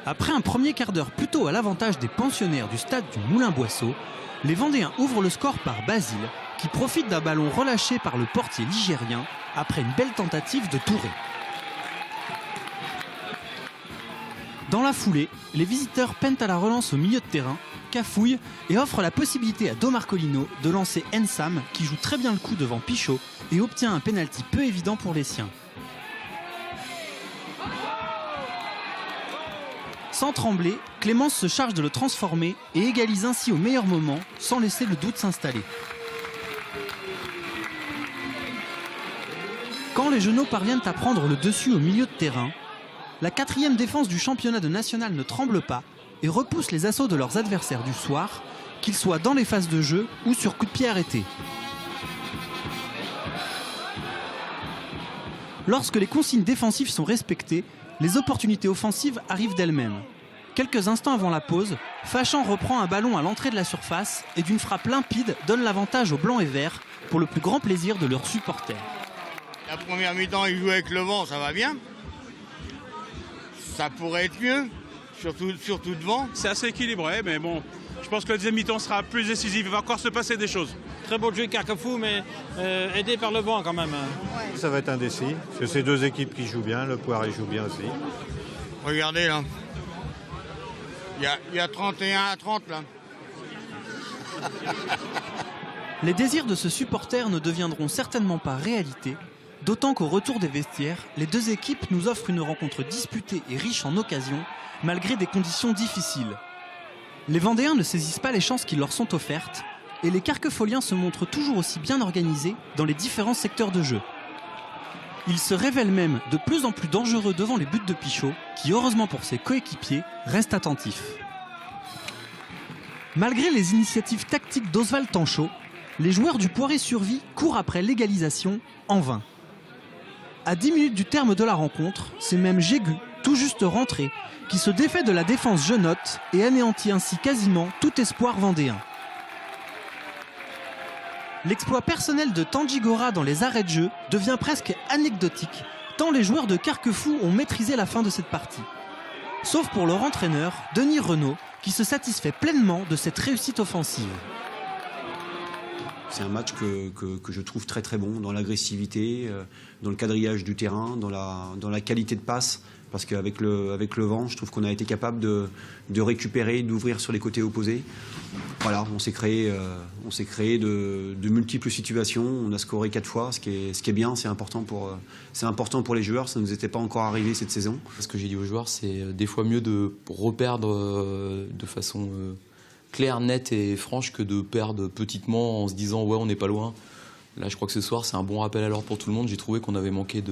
Après un premier quart d'heure plutôt à l'avantage des pensionnaires du stade du Moulin-Boisseau, les Vendéens ouvrent le score par Basile, qui profite d'un ballon relâché par le portier ligérien après une belle tentative de Touré. Dans la foulée, les visiteurs peinent à la relance au milieu de terrain, cafouillent et offrent la possibilité à Do Marcolino de lancer Ensam, qui joue très bien le coup devant Pichot et obtient un pénalty peu évident pour les siens. Sans trembler, Clémence se charge de le transformer et égalise ainsi au meilleur moment, sans laisser le doute s'installer. Quand les Genoux parviennent à prendre le dessus au milieu de terrain, la 4e défense du championnat de national ne tremble pas et repousse les assauts de leurs adversaires du soir, qu'ils soient dans les phases de jeu ou sur coup de pied arrêté. Lorsque les consignes défensives sont respectées, les opportunités offensives arrivent d'elles-mêmes. Quelques instants avant la pause, Fachan reprend un ballon à l'entrée de la surface et d'une frappe limpide donne l'avantage aux blancs et verts pour le plus grand plaisir de leurs supporters. La première mi-temps, ils jouent avec le vent, ça va bien. Ça pourrait être mieux, surtout devant. C'est assez équilibré, mais bon, je pense que la deuxième mi-temps sera plus décisive. Il va encore se passer des choses. Très beau jeu de Carquefou, mais aidé par le vent quand même. Ça va être indécis, parce que c'est deux équipes qui jouent bien, le Poiré joue bien aussi. Regardez là, il y a 31-30 là. Les désirs de ce supporter ne deviendront certainement pas réalité, d'autant qu'au retour des vestiaires, les deux équipes nous offrent une rencontre disputée et riche en occasions, malgré des conditions difficiles. Les Vendéens ne saisissent pas les chances qui leur sont offertes, et les Carquefoliens se montrent toujours aussi bien organisés dans les différents secteurs de jeu. Ils se révèlent même de plus en plus dangereux devant les buts de Pichot, qui, heureusement pour ses coéquipiers, reste attentif. Malgré les initiatives tactiques d'Oswald Tanchot, les joueurs du Poiré-sur-Vie courent après l'égalisation en vain. À 10 minutes du terme de la rencontre, c'est même Jégu, tout juste rentré, qui se défait de la défense genotte et anéantit ainsi quasiment tout espoir vendéen. L'exploit personnel de Tanguy Gora dans les arrêts de jeu devient presque anecdotique, tant les joueurs de Carquefou ont maîtrisé la fin de cette partie. Sauf pour leur entraîneur, Denis Renaud, qui se satisfait pleinement de cette réussite offensive. C'est un match que je trouve très très bon dans l'agressivité, dans le quadrillage du terrain, dans la qualité de passe. Parce qu'avec le vent, je trouve qu'on a été capable de récupérer, d'ouvrir sur les côtés opposés. Voilà, on s'est créé de multiples situations. On a scoré 4 fois, ce qui est bien, c'est important pour les joueurs. Ça ne nous était pas encore arrivé cette saison. Ce que j'ai dit aux joueurs, c'est des fois mieux de reperdre de façon claire, nette et franche que de perdre petitement en se disant ouais, on n'est pas loin. Là, je crois que ce soir, c'est un bon rappel à l'ordre pour tout le monde. J'ai trouvé qu'on avait manqué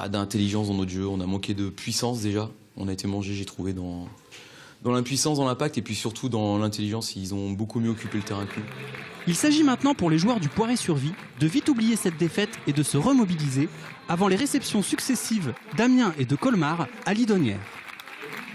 d'intelligence dans notre jeu, on a manqué de puissance déjà. On a été mangé, j'ai trouvé, dans l'impuissance, dans l'impact et puis surtout dans l'intelligence. Ils ont beaucoup mieux occupé le terrain que nous. Il s'agit maintenant pour les joueurs du Poiré-sur-Vie de vite oublier cette défaite et de se remobiliser avant les réceptions successives d'Amiens et de Colmar à Lidonnière.